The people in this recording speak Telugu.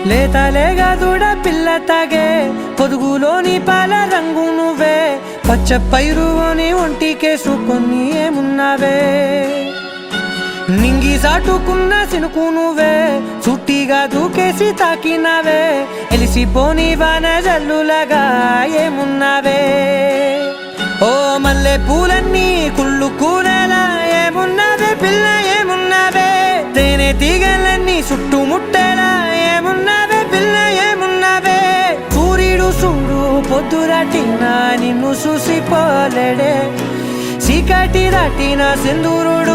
లేతలేగా దూడ పిల్ల తాగే పొదుగులోని పాల రంగు నువ్వే పచ్చ పైరుని ఒంటికేసుకొని ఏమున్నావే నింగి సాటుకున్న సినుకు నువ్వే చుట్టిగా దూకేసి తాకినావే ఎలిసిపోని వాన జల్లులగా ఏమున్నావే ఓ మల్లె పూలన్నీ కుళ్ళు కూరలా ఏమున్నావే పిల్ల ఏమున్నావే తేనె తీగలన్నీ చుట్టుముట్టేలా ఏమున్నావే పిల్ల ఏమున్నావే సూర్యుడు చూడు పొద్దురాటినా నిన్ను చూసిపోలేడే చీకటి దాటిన సింధూరుడు